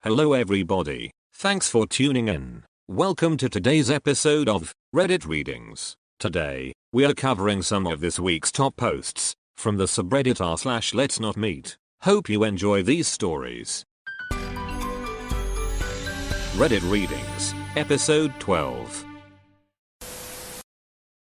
Hello everybody, thanks for tuning in. Welcome to today's episode of Reddit Readings. Today, we are covering some of this week's top posts from the subreddit r/LetsNotMeet. Hope you enjoy these stories. Reddit Readings, Episode 12.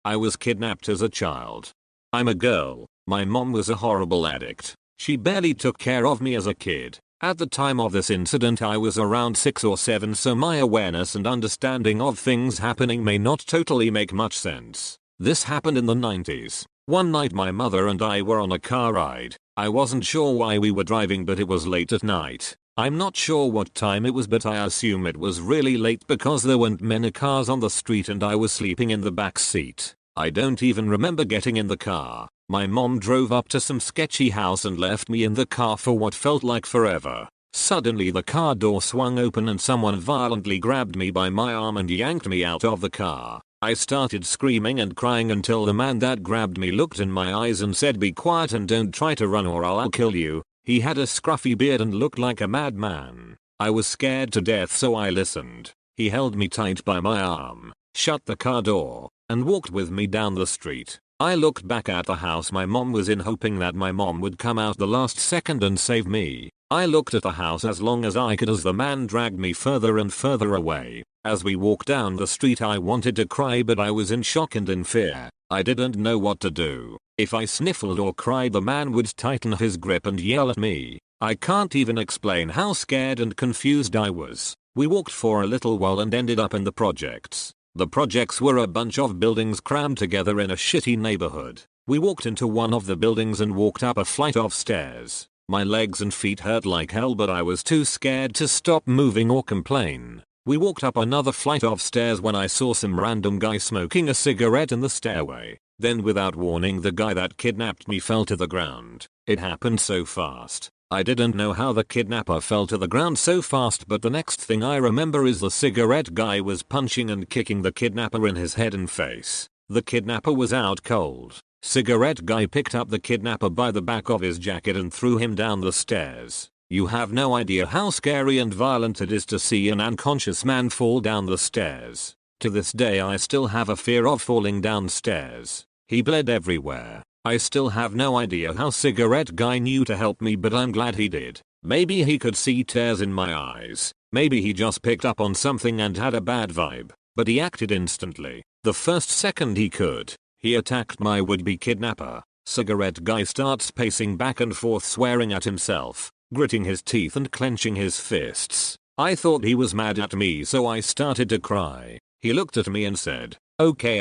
I was kidnapped as a child. I'm a girl. My mom was a horrible addict. She barely took care of me as a kid. At the time of this incident I was around 6 or 7, so my awareness and understanding of things happening may not totally make much sense. This happened in the 90s. One night my mother and I were on a car ride. I wasn't sure why we were driving, but it was late at night. I'm not sure what time it was, but I assume it was really late because there weren't many cars on the street and I was sleeping in the back seat. I don't even remember getting in the car. My mom drove up to some sketchy house and left me in the car for what felt like forever. Suddenly the car door swung open and someone violently grabbed me by my arm and yanked me out of the car. I started screaming and crying until the man that grabbed me looked in my eyes and said, "Be quiet and don't try to run or I'll kill you." He had a scruffy beard and looked like a madman. I was scared to death, so I listened. He held me tight by my arm, shut the car door, and walked with me down the street. I looked back at the house my mom was in, hoping that my mom would come out the last second and save me. I looked at the house as long as I could as the man dragged me further and further away. As we walked down the street I wanted to cry, but I was in shock and in fear. I didn't know what to do. If I sniffled or cried, the man would tighten his grip and yell at me. I can't even explain how scared and confused I was. We walked for a little while and ended up in the projects. The projects were a bunch of buildings crammed together in a shitty neighborhood. We walked into one of the buildings and walked up a flight of stairs. My legs and feet hurt like hell, but I was too scared to stop moving or complain. We walked up another flight of stairs when I saw some random guy smoking a cigarette in the stairway. Then without warning, the guy that kidnapped me fell to the ground. It happened so fast. I didn't know how the kidnapper fell to the ground so fast, but the next thing I remember is the cigarette guy was punching and kicking the kidnapper in his head and face. The kidnapper was out cold. Cigarette guy picked up the kidnapper by the back of his jacket and threw him down the stairs. You have no idea how scary and violent it is to see an unconscious man fall down the stairs. To this day I still have a fear of falling downstairs. He bled everywhere. I still have no idea how cigarette guy knew to help me, but I'm glad he did. Maybe he could see tears in my eyes. Maybe he just picked up on something and had a bad vibe. But he acted instantly. The first second he could, he attacked my would-be kidnapper. Cigarette guy starts pacing back and forth, swearing at himself, gritting his teeth and clenching his fists. I thought he was mad at me, so I started to cry. He looked at me and said, Okay,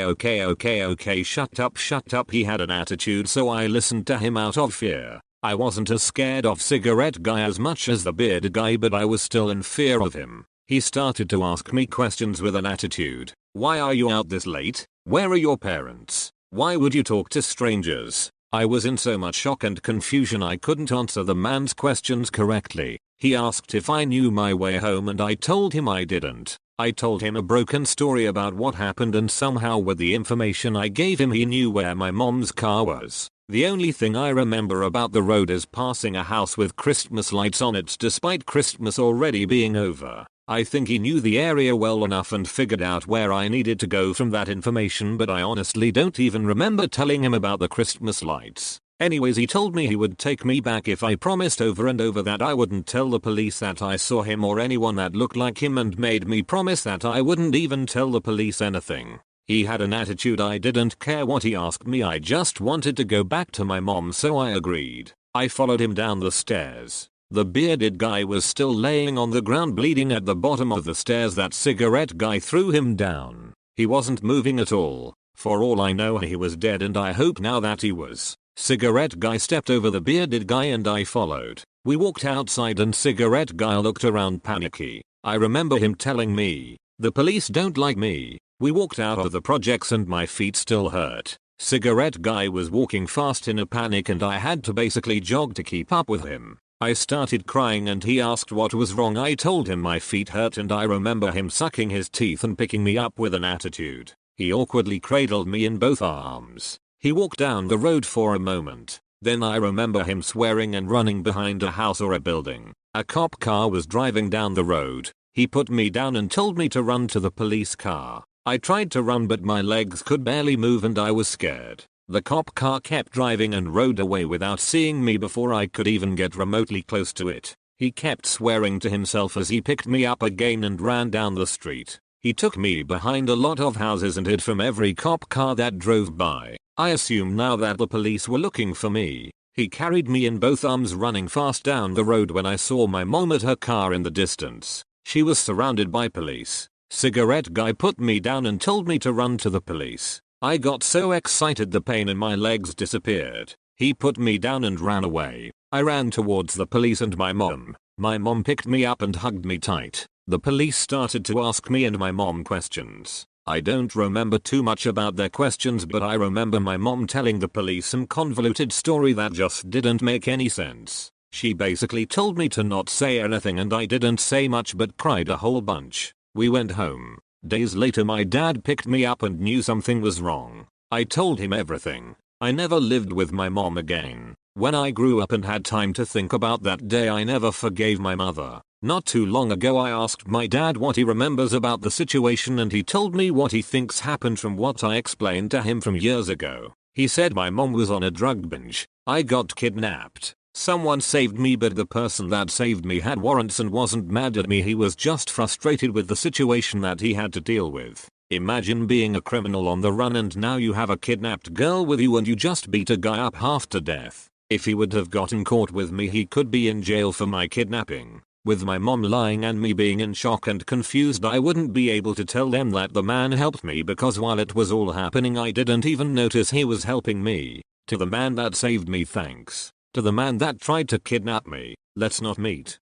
shut up. He had an attitude, so I listened to him out of fear. I wasn't as scared of cigarette guy as much as the bearded guy, but I was still in fear of him. He started to ask me questions with an attitude. Why are you out this late? Where are your parents? Why would you talk to strangers? I was in so much shock and confusion I couldn't answer the man's questions correctly. He asked if I knew my way home and I told him I didn't. I told him a broken story about what happened, and somehow with the information I gave him he knew where my mom's car was. The only thing I remember about the road is passing a house with Christmas lights on it despite Christmas already being over. I think he knew the area well enough and figured out where I needed to go from that information, but I honestly don't even remember telling him about the Christmas lights. Anyways, he told me he would take me back if I promised over and over that I wouldn't tell the police that I saw him or anyone that looked like him, and made me promise that I wouldn't even tell the police anything. He had an attitude. I didn't care what he asked me, I just wanted to go back to my mom, so I agreed. I followed him down the stairs. The bearded guy was still laying on the ground bleeding at the bottom of the stairs that cigarette guy threw him down. He wasn't moving at all. For all I know he was dead, and I hope now that he was. Cigarette guy stepped over the bearded guy and I followed. We walked outside and cigarette guy looked around panicky. I remember him telling me, "The police don't like me." We walked out of the projects and my feet still hurt. Cigarette guy was walking fast in a panic and I had to basically jog to keep up with him. I started crying and he asked what was wrong. I told him my feet hurt, and I remember him sucking his teeth and picking me up with an attitude. He awkwardly cradled me in both arms. He walked down the road for a moment. Then I remember him swearing and running behind a house or a building. A cop car was driving down the road. He put me down and told me to run to the police car. I tried to run but my legs could barely move and I was scared. The cop car kept driving and rode away without seeing me before I could even get remotely close to it. He kept swearing to himself as he picked me up again and ran down the street. He took me behind a lot of houses and hid from every cop car that drove by. I assume now that the police were looking for me. He carried me in both arms running fast down the road when I saw my mom at her car in the distance. She was surrounded by police. Cigarette guy put me down and told me to run to the police. I got so excited the pain in my legs disappeared. He put me down and ran away. I ran towards the police and my mom. My mom picked me up and hugged me tight. The police started to ask me and my mom questions. I don't remember too much about their questions, but I remember my mom telling the police some convoluted story that just didn't make any sense. She basically told me to not say anything and I didn't say much but cried a whole bunch. We went home. Days later my dad picked me up and knew something was wrong. I told him everything. I never lived with my mom again. When I grew up and had time to think about that day, I never forgave my mother. Not too long ago I asked my dad what he remembers about the situation and he told me what he thinks happened from what I explained to him from years ago. He said my mom was on a drug binge. I got kidnapped. Someone saved me but the person that saved me had warrants and wasn't mad at me. He was just frustrated with the situation that he had to deal with. Imagine being a criminal on the run and now you have a kidnapped girl with you and you just beat a guy up half to death. If he would have gotten caught with me, he could be in jail for my kidnapping. With my mom lying and me being in shock and confused, I wouldn't be able to tell them that the man helped me because while it was all happening I didn't even notice he was helping me. To the man that saved me, thanks. To the man that tried to kidnap me, let's not meet.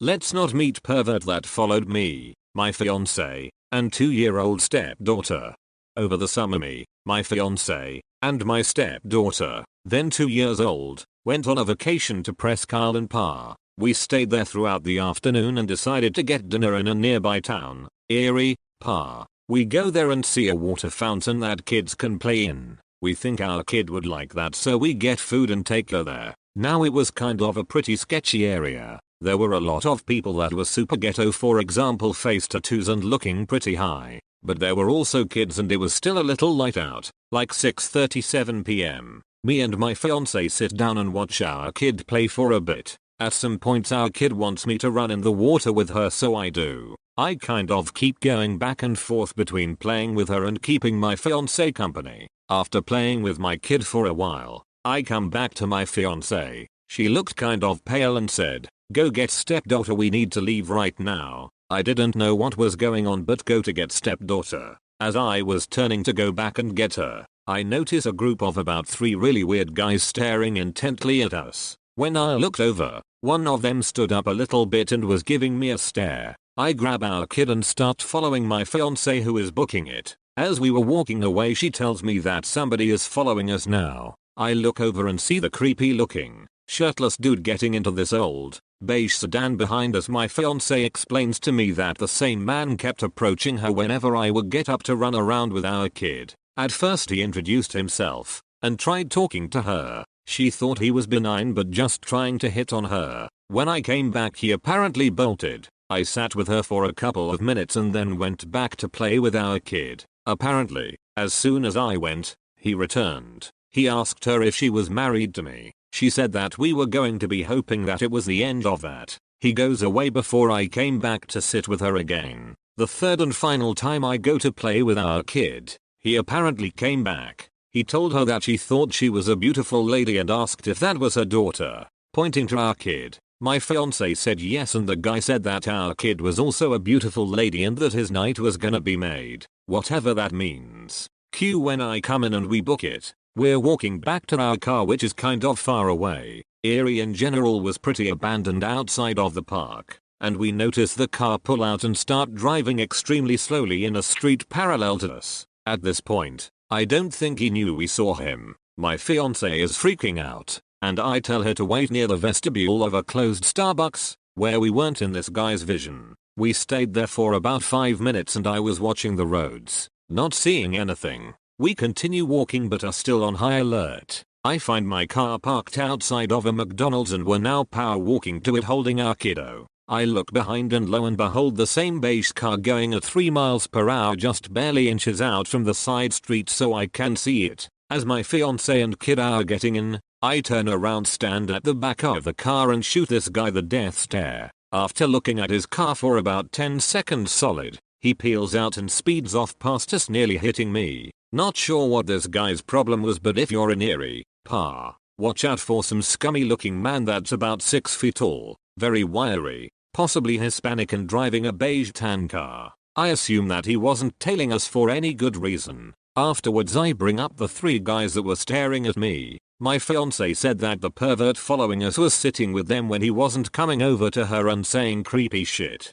Let's not meet pervert that followed me, my fiance, and 2-year-old stepdaughter. Over the summer me, my fiance, and my stepdaughter, then 2 years old, went on a vacation to Presque Isle. We stayed there throughout the afternoon and decided to get dinner in a nearby town, Erie, Pa. We go there and see a water fountain that kids can play in. We think our kid would like that, so we get food and take her there. Now it was kind of a pretty sketchy area. There were a lot of people that were super ghetto, for example face tattoos and looking pretty high. But there were also kids and it was still a little light out, like 6:37 p.m. Me and my fiance sit down and watch our kid play for a bit. At some points our kid wants me to run in the water with her, so I do. I kind of keep going back and forth between playing with her and keeping my fiance company. After playing with my kid for a while, I come back to my fiance. She looked kind of pale and said, "Go get stepdaughter, we need to leave right now." I didn't know what was going on but go to get stepdaughter. As I was turning to go back and get her, I noticed a group of about 3 really weird guys staring intently at us. When I looked over, one of them stood up a little bit and was giving me a stare. I grab our kid and start following my fiance who is booking it. As we were walking away she tells me that somebody is following us now. I look over and see the creepy looking, shirtless dude getting into this old, beige sedan behind us. My fiance explains to me that the same man kept approaching her whenever I would get up to run around with our kid. At first he introduced himself and tried talking to her. She thought he was benign but just trying to hit on her. When I came back he apparently bolted. I sat with her for a couple of minutes and then went back to play with our kid. Apparently, as soon as I went, he returned. He asked her if she was married to me. She said that we were going to be, hoping that it was the end of that. He goes away before I came back to sit with her again. The third and final time I go to play with our kid, he apparently came back. He told her that she thought she was a beautiful lady and asked if that was her daughter, pointing to our kid. My fiance said yes, and the guy said that our kid was also a beautiful lady and that his night was gonna be made, whatever that means. Cue when I come in and we book it. We're walking back to our car, which is kind of far away. Erie in general was pretty abandoned outside of the park, and we notice the car pull out and start driving extremely slowly in a street parallel to us. At this point, I don't think he knew we saw him. My fiance is freaking out, and I tell her to wait near the vestibule of a closed Starbucks, where we weren't in this guy's vision. We stayed there for about 5 minutes and I was watching the roads, not seeing anything. We continue walking but are still on high alert. I find my car parked outside of a McDonald's and we're now power walking to it holding our kiddo. I look behind and lo and behold the same beige car going at 3 miles per hour just barely inches out from the side street so I can see it. As my fiance and kid are getting in, I turn around, stand at the back of the car and shoot this guy the death stare. After looking at his car for about 10 seconds solid, he peels out and speeds off past us, nearly hitting me. Not sure what this guy's problem was, but if you're in Erie, Pa, watch out for some scummy looking man that's about 6 feet tall, very wiry, possibly Hispanic and driving a beige tan car. I assume that he wasn't tailing us for any good reason. Afterwards I bring up the 3 guys that were staring at me. My fiance said that the pervert following us was sitting with them when he wasn't coming over to her and saying creepy shit.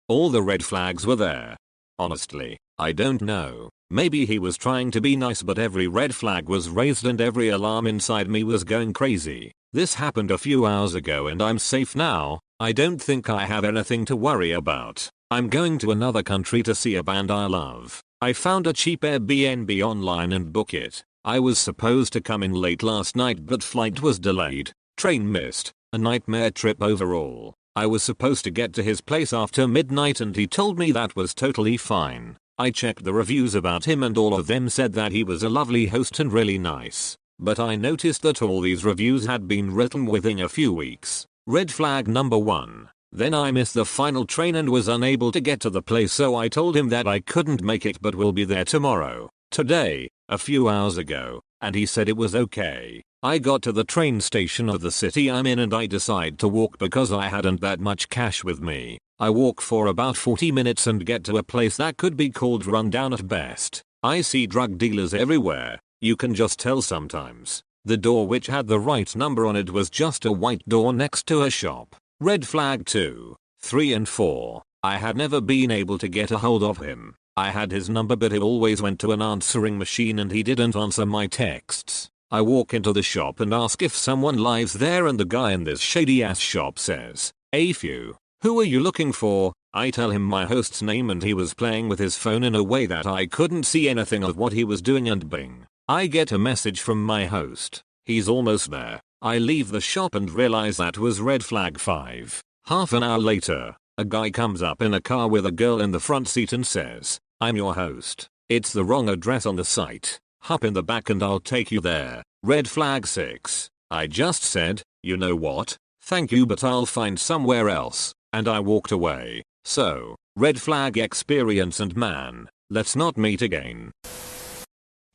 All the red flags were there. Honestly, I don't know. Maybe he was trying to be nice, but every red flag was raised and every alarm inside me was going crazy. This happened a few hours ago and I'm safe now. I don't think I have anything to worry about. I'm going to another country to see a band I love. I found a cheap Airbnb online and book it. I was supposed to come in late last night but flight was delayed. Train missed. A nightmare trip overall. I was supposed to get to his place after midnight and he told me that was totally fine. I checked the reviews about him and all of them said that he was a lovely host and really nice. But I noticed that all these reviews had been written within a few weeks. Red flag number 1. Then I missed the final train and was unable to get to the place, so I told him that I couldn't make it but will be there tomorrow. Today, a few hours ago, and he said it was okay. I got to the train station of the city I'm in and I decide to walk because I hadn't that much cash with me. I walk for about 40 minutes and get to a place that could be called rundown at best. I see drug dealers everywhere. You can just tell sometimes. The door, which had the right number on it, was just a white door next to a shop. Red flag 2, 3 and 4. I had never been able to get a hold of him. I had his number but it always went to an answering machine and he didn't answer my texts. I walk into the shop and ask if someone lives there and the guy in this shady ass shop says, "A few. Who are you looking for?" I tell him my host's name and he was playing with his phone in a way that I couldn't see anything of what he was doing, and bing. I get a message from my host. He's almost there. I leave the shop and realize that was red flag 5. Half an hour later, a guy comes up in a car with a girl in the front seat and says, "I'm your host. It's the wrong address on the site. Hop in the back and I'll take you there." Red flag 6. I just said, "You know what? Thank you but I'll find somewhere else," and I walked away. So, red flag experience, and man, let's not meet again.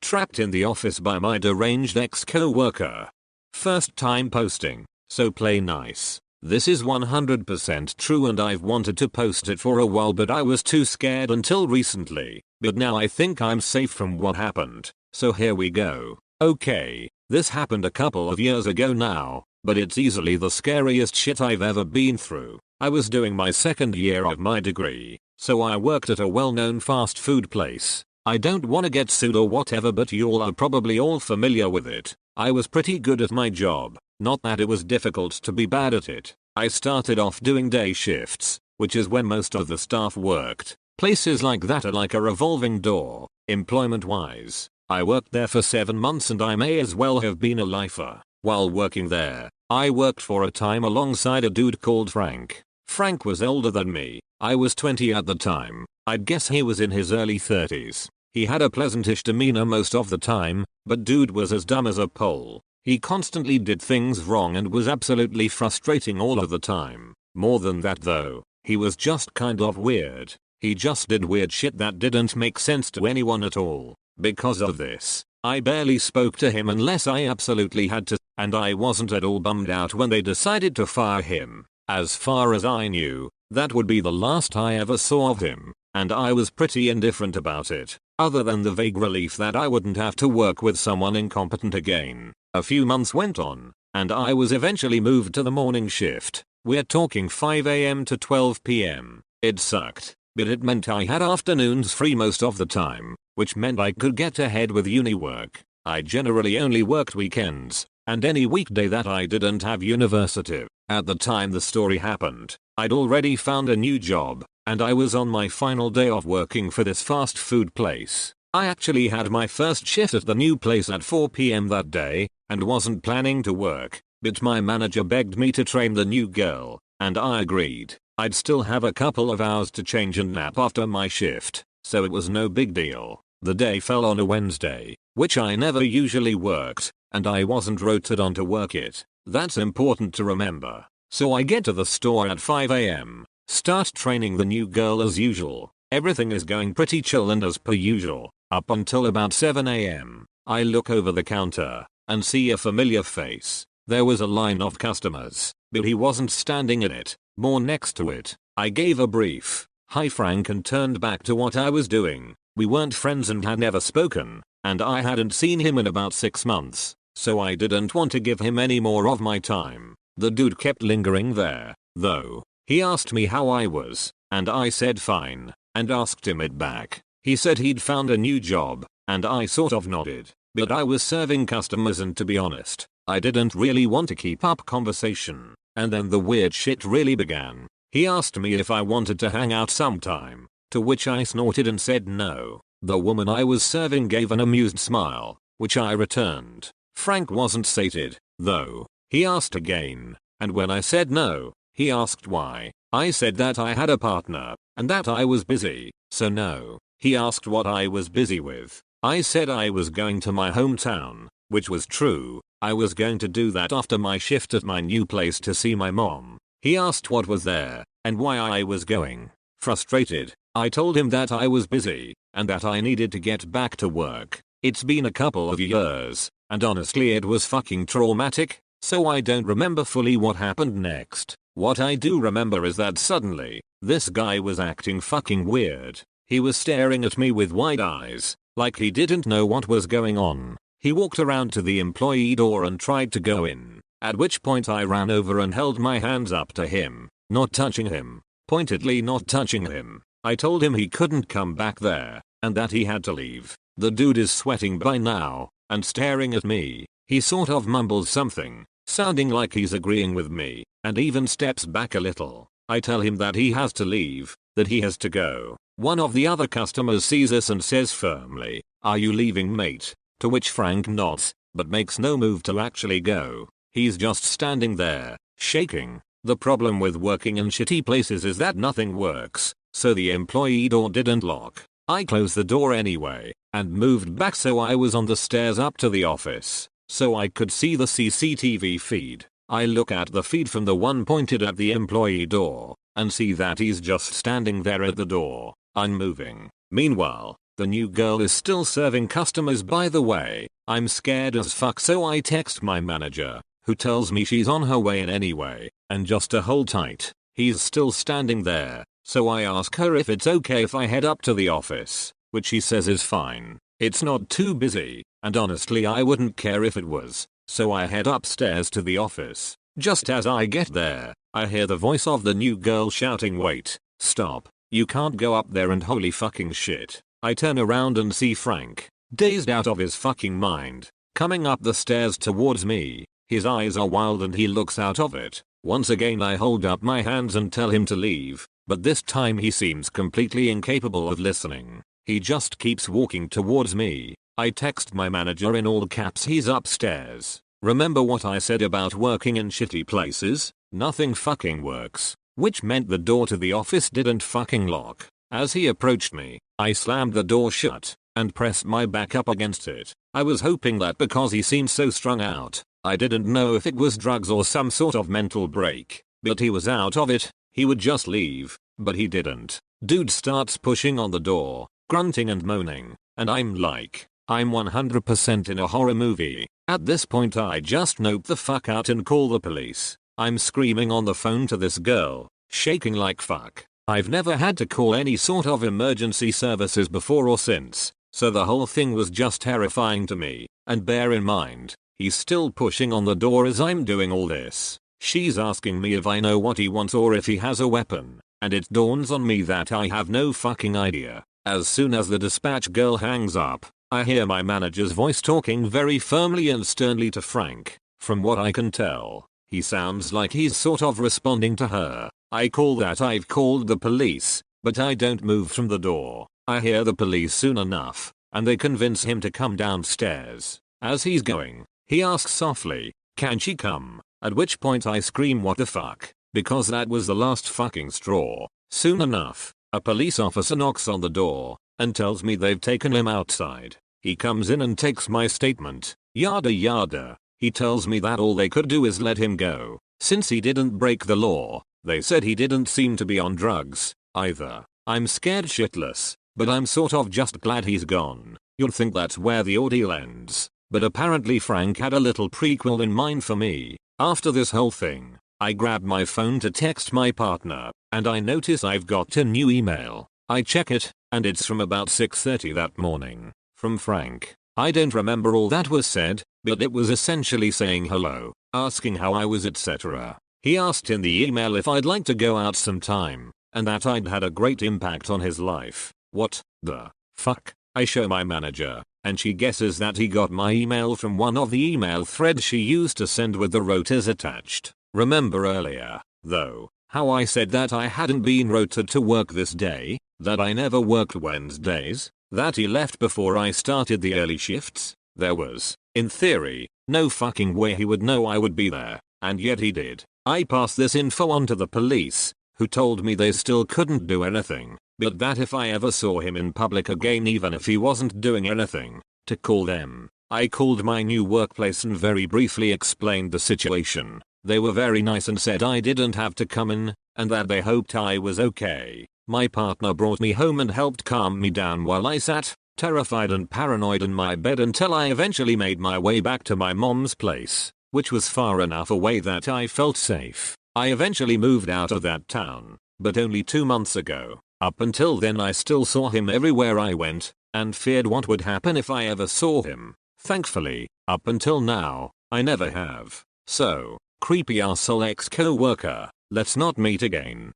Trapped in the office by my deranged ex-co-worker. First time posting, so play nice. This is 100% true and I've wanted to post it for a while but I was too scared until recently. But now I think I'm safe from what happened. So here we go. Okay, this happened a couple of years ago now, but it's easily the scariest shit I've ever been through. I was doing my second year of my degree, so I worked at a well-known fast food place. I don't want to get sued or whatever, but you all are probably all familiar with it. I was pretty good at my job, not that it was difficult to be bad at it. I started off doing day shifts, which is when most of the staff worked. Places like that are like a revolving door, employment-wise. I worked there for 7 months and I may as well have been a lifer. While working there, I worked for a time alongside a dude called Frank. Frank was older than me. I was 20 at the time. I'd guess he was in his early 30s. He had a pleasantish demeanor most of the time, but dude was as dumb as a pole. He constantly did things wrong and was absolutely frustrating all of the time. More than that though, he was just kind of weird. He just did weird shit that didn't make sense to anyone at all. Because of this, I barely spoke to him unless I absolutely had to, and I wasn't at all bummed out when they decided to fire him. As far as I knew, that would be the last I ever saw of him, and I was pretty indifferent about it, other than the vague relief that I wouldn't have to work with someone incompetent again. A few months went on, and I was eventually moved to the morning shift. We're talking 5 AM to 12 PM. It sucked, but it meant I had afternoons free most of the time, which meant I could get ahead with uni work. I generally only worked weekends, and any weekday that I didn't have university. At the time the story happened, I'd already found a new job, and I was on my final day of working for this fast food place. I actually had my first shift at the new place at 4 PM that day and wasn't planning to work, but my manager begged me to train the new girl, and I agreed. I'd still have a couple of hours to change and nap after my shift, so it was no big deal. The day fell on a Wednesday, which I never usually worked, and I wasn't rotated on to work it. That's important to remember. So I get to the store at 5 AM, start training the new girl as usual. Everything is going pretty chill and as per usual, up until about 7 AM. I look over the counter and see a familiar face. There was a line of customers, but he wasn't standing at it, more next to it. I gave a brief "Hi Frank" and turned back to what I was doing. We weren't friends and had never spoken, and I hadn't seen him in about 6 months, so I didn't want to give him any more of my time. The dude kept lingering there, though. He asked me how I was, and I said fine, and asked him it back. He said he'd found a new job, and I sort of nodded, but I was serving customers and to be honest, I didn't really want to keep up conversation. And then the weird shit really began. He asked me if I wanted to hang out sometime, to which I snorted and said no. The woman I was serving gave an amused smile, which I returned. Frank wasn't sated, though. He asked again, and when I said no, he asked why. I said that I had a partner, and that I was busy, so no. He asked what I was busy with. I said I was going to my hometown, which was true. I was going to do that after my shift at my new place to see my mom. He asked what was there, and why I was going. Frustrated, I told him that I was busy, and that I needed to get back to work. It's been a couple of years, and honestly it was fucking traumatic, so I don't remember fully what happened next. What I do remember is that suddenly, this guy was acting fucking weird. He was staring at me with wide eyes, like he didn't know what was going on. He walked around to the employee door and tried to go in, at which point I ran over and held my hands up to him, not touching him, pointedly not touching him. I told him he couldn't come back there, and that he had to leave. The dude is sweating by now, and staring at me. He sort of mumbles something, sounding like he's agreeing with me, and even steps back a little. I tell him that he has to leave, that he has to go. One of the other customers sees us and says firmly, "Are you leaving, mate?" To which Frank nods, but makes no move to actually go. He's just standing there, shaking. The problem with working in shitty places is that nothing works, so the employee door didn't lock. I closed the door anyway, and moved back so I was on the stairs up to the office, so I could see the CCTV feed. I look at the feed from the one pointed at the employee door, and see that he's just standing there at the door, unmoving. Meanwhile, the new girl is still serving customers by the way. I'm scared as fuck so I text my manager, who tells me she's on her way in anyway, and just to hold tight. He's still standing there, so I ask her if it's okay if I head up to the office, which she says is fine. It's not too busy, and honestly I wouldn't care if it was, so I head upstairs to the office. Just as I get there, I hear the voice of the new girl shouting, "Wait, stop, you can't go up there," and holy fucking shit. I turn around and see Frank, dazed out of his fucking mind, coming up the stairs towards me. His eyes are wild and he looks out of it. Once again I hold up my hands and tell him to leave, but this time he seems completely incapable of listening. He just keeps walking towards me. I text my manager in all caps he's upstairs. Remember what I said about working in shitty places? Nothing fucking works. Which meant the door to the office didn't fucking lock. As he approached me, I slammed the door shut and pressed my back up against it. I was hoping that because he seemed so strung out, I didn't know if it was drugs or some sort of mental break, but he was out of it. He would just leave, but he didn't. Dude starts pushing on the door, grunting and moaning, and I'm like, I'm 100% in a horror movie. At this point I just nope the fuck out and call the police. I'm screaming on the phone to this girl, shaking like fuck. I've never had to call any sort of emergency services before or since, so the whole thing was just terrifying to me. And bear in mind, he's still pushing on the door as I'm doing all this. She's asking me if I know what he wants or if he has a weapon, and it dawns on me that I have no fucking idea. As soon as the dispatch girl hangs up, I hear my manager's voice talking very firmly and sternly to Frank. From what I can tell, he sounds like he's sort of responding to her. I call that I've called the police, but I don't move from the door. I hear the police soon enough, and they convince him to come downstairs. As he's going, he asks softly, "Can she come?" At which point I scream what the fuck, because that was the last fucking straw. Soon enough, a police officer knocks on the door and tells me they've taken him outside. He comes in and takes my statement, yada yada. He tells me that all they could do is let him go, since he didn't break the law. They said he didn't seem to be on drugs either. I'm scared shitless, but I'm sort of just glad he's gone. You'd think that's where the ordeal ends, but apparently Frank had a little prequel in mind for me. After this whole thing, I grabbed my phone to text my partner, and I notice I've got a new email. I check it, and it's from about 6:30 that morning. From Frank. I don't remember all that was said, but it was essentially saying hello, asking how I was, etc. He asked in the email if I'd like to go out sometime, and that I'd had a great impact on his life. What the fuck? I show my manager, and she guesses that he got my email from one of the email threads she used to send with the rotas attached. Remember earlier, though, how I said that I hadn't been rotated to work this day, that I never worked Wednesdays, that he left before I started the early shifts? There was, in theory, no fucking way he would know I would be there, and yet he did. I passed this info on to the police, who told me they still couldn't do anything, but that if I ever saw him in public again, even if he wasn't doing anything, to call them. I called my new workplace and very briefly explained the situation. They were very nice and said I didn't have to come in, and that they hoped I was okay. My partner brought me home and helped calm me down while I sat, terrified and paranoid in my bed, until I eventually made my way back to my mom's place, which was far enough away that I felt safe. I eventually moved out of that town, but only 2 months ago. Up until then I still saw him everywhere I went, and feared what would happen if I ever saw him. Thankfully, up until now, I never have. So, creepy arsehole ex-co-worker, let's not meet again.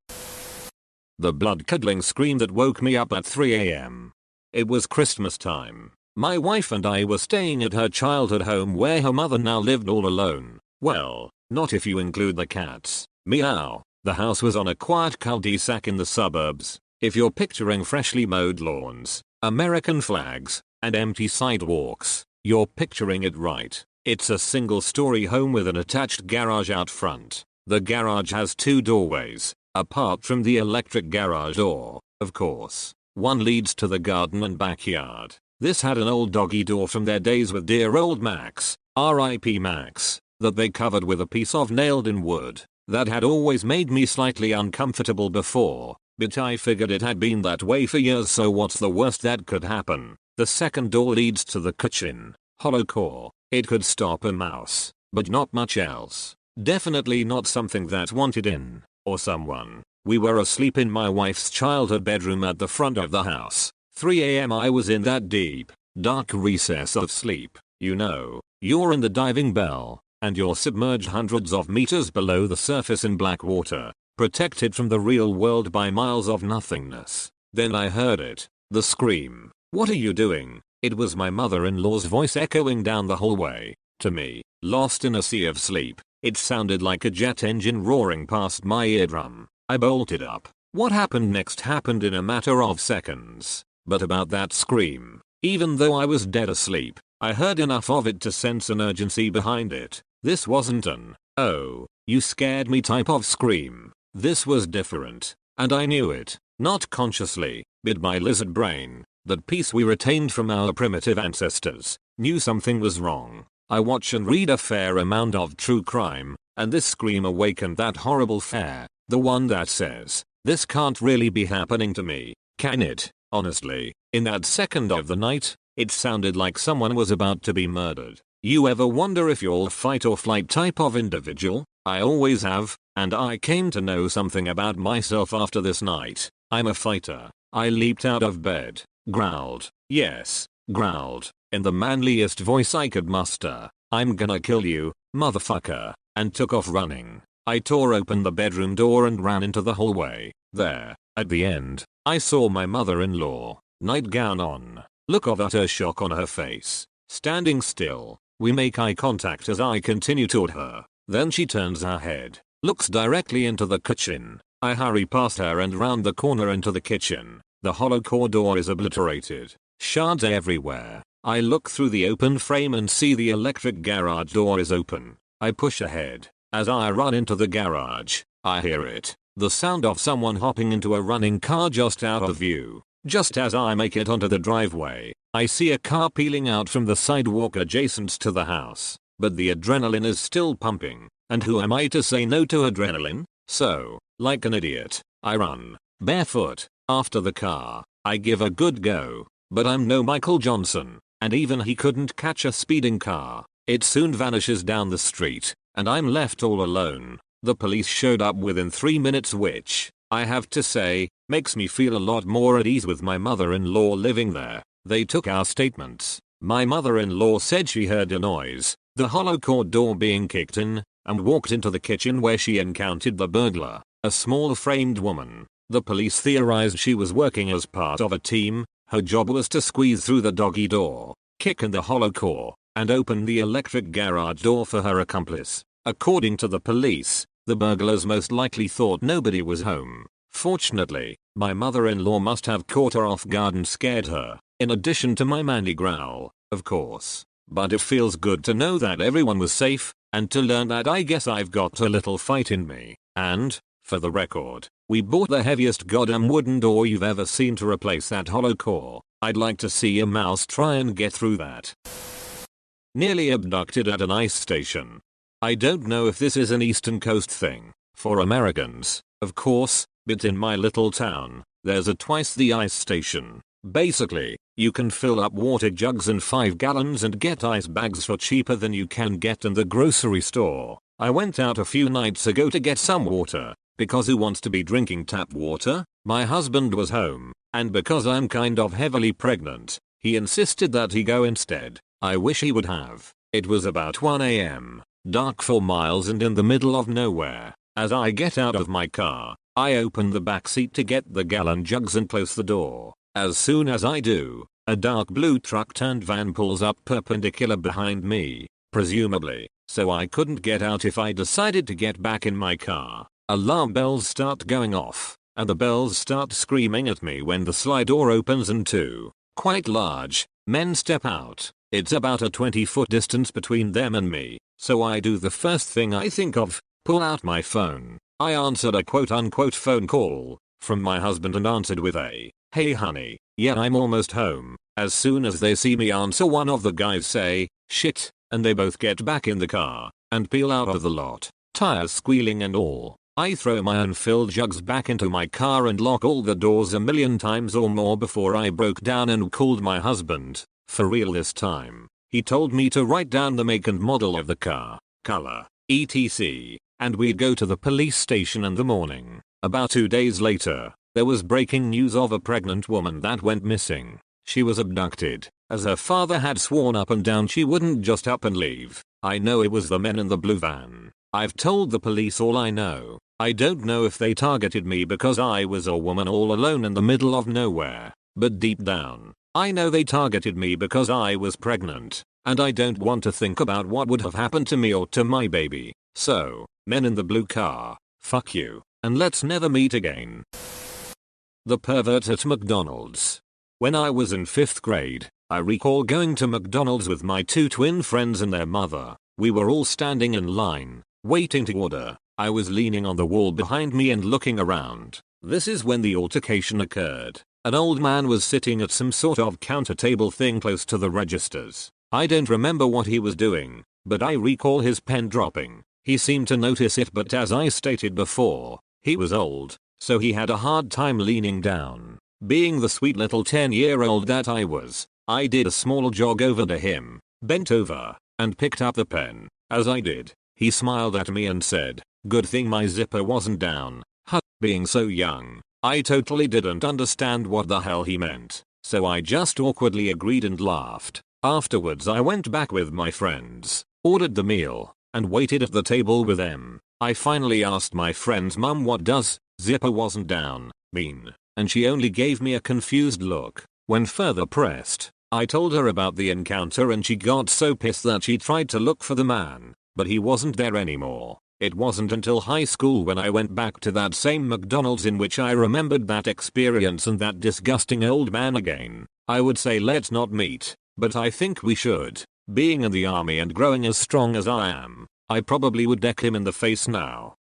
The blood-curdling scream that woke me up at 3 a.m. It was Christmas time. My wife and I were staying at her childhood home where her mother now lived all alone. Well, not if you include the cats. Meow. The house was on a quiet cul-de-sac in the suburbs. If you're picturing freshly mowed lawns, American flags, and empty sidewalks, you're picturing it right. It's a single-story home with an attached garage out front. The garage has 2 doorways, apart from the electric garage door, of course. One leads to the garden and backyard. This had an old doggy door from their days with dear old Max, R.I.P. Max, that they covered with a piece of nailed-in wood. That had always made me slightly uncomfortable before, but I figured it had been that way for years, so what's the worst that could happen? The second door leads to the kitchen. Hollow core. It could stop a mouse, but not much else. Definitely not something that wanted in, or someone. We were asleep in my wife's childhood bedroom at the front of the house. 3 a.m. I was in that deep, dark recess of sleep. You know, you're in the diving bell, and you're submerged hundreds of meters below the surface in black water, protected from the real world by miles of nothingness. Then I heard it, the scream. "What are you doing?" It was my mother-in-law's voice echoing down the hallway. To me, lost in a sea of sleep, it sounded like a jet engine roaring past my eardrum. I bolted up. What happened next happened in a matter of seconds. But about that scream, even though I was dead asleep, I heard enough of it to sense an urgency behind it. This wasn't an, "Oh, you scared me" type of scream. This was different, and I knew it, not consciously, but my lizard brain, that piece we retained from our primitive ancestors, knew something was wrong. I watch and read a fair amount of true crime, and this scream awakened that horrible fear, the one that says, this can't really be happening to me, can it? Honestly, in that second of the night, it sounded like someone was about to be murdered. You ever wonder if you're a fight or flight type of individual? I always have, and I came to know something about myself after this night. I'm a fighter. I leaped out of bed, growled, yes, growled, in the manliest voice I could muster, "I'm gonna kill you, motherfucker," and took off running. I tore open the bedroom door and ran into the hallway. There, at the end, I saw my mother-in-law, nightgown on, look of utter shock on her face, standing still. We make eye contact as I continue toward her. Then she turns her head, looks directly into the kitchen. I hurry past her and round the corner into the kitchen. The hollow core door is obliterated. Shards everywhere. I look through the open frame and see the electric garage door is open. I push ahead. As I run into the garage, I hear it. The sound of someone hopping into a running car just out of view. Just as I make it onto the driveway, I see a car peeling out from the sidewalk adjacent to the house. But the adrenaline is still pumping. And who am I to say no to adrenaline? So, like an idiot, I run, barefoot, after the car. I give a good go. But I'm no Michael Johnson, and even he couldn't catch a speeding car. It soon vanishes down the street, and I'm left all alone. The police showed up within 3 minutes, which, I have to say, makes me feel a lot more at ease with my mother-in-law living there. They took our statements. My mother-in-law said she heard a noise, the hollow core door being kicked in, and walked into the kitchen where she encountered the burglar, a small framed woman. The police theorized she was working as part of a team. Her job was to squeeze through the doggy door, kick in the hollow core, and open the electric garage door for her accomplice. According to the police, the burglars most likely thought nobody was home. Fortunately, my mother-in-law must have caught her off guard and scared her, in addition to my manly growl, of course. But it feels good to know that everyone was safe, and to learn that I guess I've got a little fight in me. And, for the record, we bought the heaviest goddamn wooden door you've ever seen to replace that hollow core. I'd like to see a mouse try and get through that. Nearly abducted at an ice station. I don't know if this is an Eastern Coast thing, for Americans, of course, but in my little town, there's a twice the ice station. Basically, you can fill up water jugs in 5 gallons and get ice bags for cheaper than you can get in the grocery store. I went out a few nights ago to get some water, because who wants to be drinking tap water? My husband was home, and because I'm kind of heavily pregnant, he insisted that he go instead. I wish he would have. It was about 1 AM, dark for miles and in the middle of nowhere. As I get out of my car, I open the back seat to get the gallon jugs and close the door. As soon as I do, a dark blue truck turned van pulls up perpendicular behind me, presumably, so I couldn't get out if I decided to get back in my car. Alarm bells start going off, and the bells start screaming at me when the slide door opens and 2, quite large, men step out. It's about a 20-foot distance between them and me, so I do the first thing I think of, pull out my phone. I answered a quote-unquote phone call from my husband and answered with a, "Hey honey, yeah I'm almost home." As soon as they see me answer, one of the guys say, "Shit," and they both get back in the car and peel out of the lot, tires squealing and all. I throw my unfilled jugs back into my car and lock all the doors a million times or more before I broke down and called my husband, for real this time. He told me to write down the make and model of the car, color, etc., and we'd go to the police station in the morning. About 2 days later, there was breaking news of a pregnant woman that went missing. She was abducted, as her father had sworn up and down she wouldn't just up and leave. I know it was the men in the blue van. I've told the police all I know. I don't know if they targeted me because I was a woman all alone in the middle of nowhere, but deep down, I know they targeted me because I was pregnant, and I don't want to think about what would have happened to me or to my baby. So, men in the blue car, fuck you, and let's never meet again. The pervert at McDonald's. When I was in 5th grade, I recall going to McDonald's with my 2 twin friends and their mother. We were all standing in line, waiting to order. I was leaning on the wall behind me and looking around. This is when the altercation occurred. An old man was sitting at some sort of counter table thing close to the registers. I don't remember what he was doing, but I recall his pen dropping. He seemed to notice it, but as I stated before, he was old, so he had a hard time leaning down. Being the sweet little 10-year-old that I was, I did a small jog over to him, bent over, and picked up the pen. As I did, he smiled at me and said, "Good thing my zipper wasn't down." Being so young, I totally didn't understand what the hell he meant, so I just awkwardly agreed and laughed. Afterwards I went back with my friends, ordered the meal, and waited at the table with them. I finally asked my friend's mum what does "zipper wasn't down" mean, and she only gave me a confused look. When further pressed, I told her about the encounter and she got so pissed that she tried to look for the man, but he wasn't there anymore. It wasn't until high school when I went back to that same McDonald's in which I remembered that experience and that disgusting old man again. I would say let's not meet, but I think we should. Being in the army and growing as strong as I am, I probably would deck him in the face now.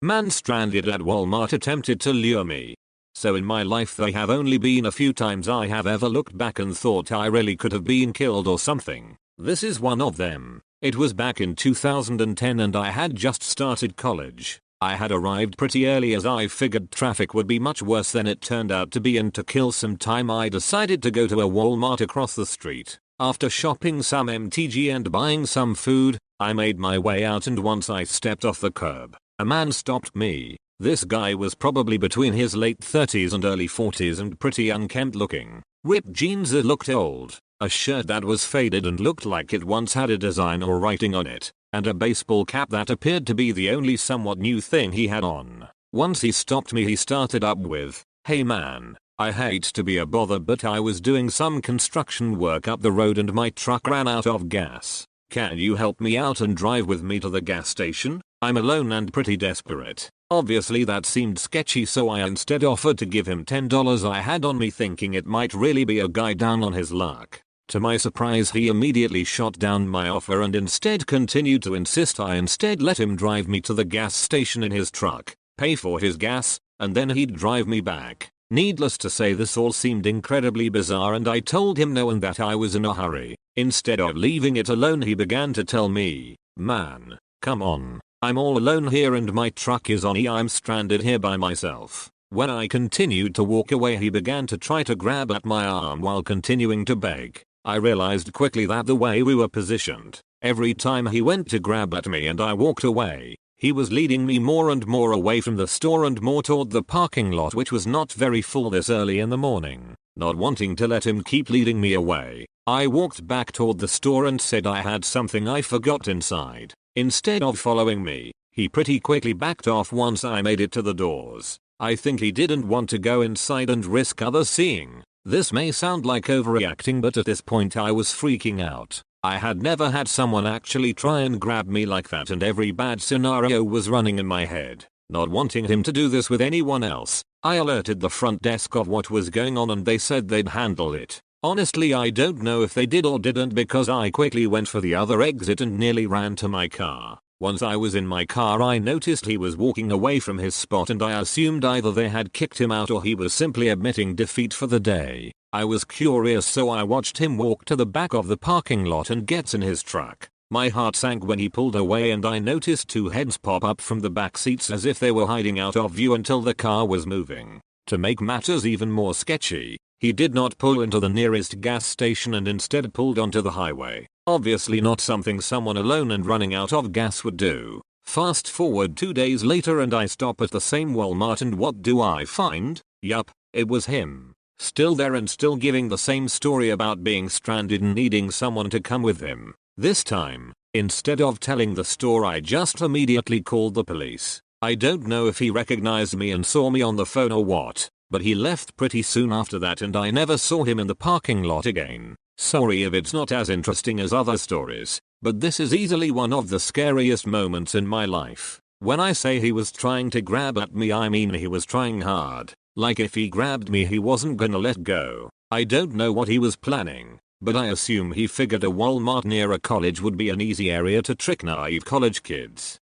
Man stranded at Walmart attempted to lure me. So in my life there have only been a few times I have ever looked back and thought I really could have been killed or something. This is one of them. It was back in 2010 and I had just started college. I had arrived pretty early as I figured traffic would be much worse than it turned out to be, and to kill some time I decided to go to a Walmart across the street. After shopping some MTG and buying some food, I made my way out, and once I stepped off the curb, a man stopped me. This guy was probably between his late 30s and early 40s and pretty unkempt looking. Ripped jeans that looked old, a shirt that was faded and looked like it once had a design or writing on it, and a baseball cap that appeared to be the only somewhat new thing he had on. Once he stopped me, he started up with, "Hey man, I hate to be a bother, but I was doing some construction work up the road and my truck ran out of gas. Can you help me out and drive with me to the gas station? I'm alone and pretty desperate." Obviously that seemed sketchy, so I instead offered to give him $10 I had on me, thinking it might really be a guy down on his luck. To my surprise, he immediately shot down my offer and instead continued to insist I instead let him drive me to the gas station in his truck, pay for his gas, and then he'd drive me back. Needless to say, this all seemed incredibly bizarre and I told him no and that I was in a hurry. Instead of leaving it alone, he began to tell me, "Man, come on. I'm all alone here and my truck is on E. I'm stranded here by myself." When I continued to walk away, he began to try to grab at my arm while continuing to beg. I realized quickly that the way we were positioned, every time he went to grab at me and I walked away, he was leading me more and more away from the store and more toward the parking lot, which was not very full this early in the morning. Not wanting to let him keep leading me away, I walked back toward the store and said I had something I forgot inside. Instead of following me, he pretty quickly backed off once I made it to the doors. I think he didn't want to go inside and risk others seeing. This may sound like overreacting, but at this point I was freaking out. I had never had someone actually try and grab me like that, and every bad scenario was running in my head. Not wanting him to do this with anyone else, I alerted the front desk of what was going on and they said they'd handle it. Honestly, I don't know if they did or didn't, because I quickly went for the other exit and nearly ran to my car. Once I was in my car, I noticed he was walking away from his spot and I assumed either they had kicked him out or he was simply admitting defeat for the day. I was curious, so I watched him walk to the back of the parking lot and gets in his truck. My heart sank when he pulled away and I noticed two heads pop up from the back seats as if they were hiding out of view until the car was moving. To make matters even more sketchy, he did not pull into the nearest gas station and instead pulled onto the highway. Obviously not something someone alone and running out of gas would do. Fast forward 2 days later and I stop at the same Walmart, and what do I find? Yup, it was him. Still there and still giving the same story about being stranded and needing someone to come with him. This time, instead of telling the store, I just immediately called the police. I don't know if he recognized me and saw me on the phone or what, but he left pretty soon after that and I never saw him in the parking lot again. Sorry if it's not as interesting as other stories, but this is easily one of the scariest moments in my life. When I say he was trying to grab at me, I mean he was trying hard. Like if he grabbed me, he wasn't gonna let go. I don't know what he was planning, but I assume he figured a Walmart near a college would be an easy area to trick naive college kids.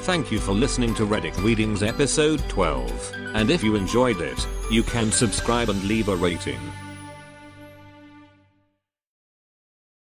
Thank you for listening to Reddit Readings episode 12, and if you enjoyed it, you can subscribe and leave a rating.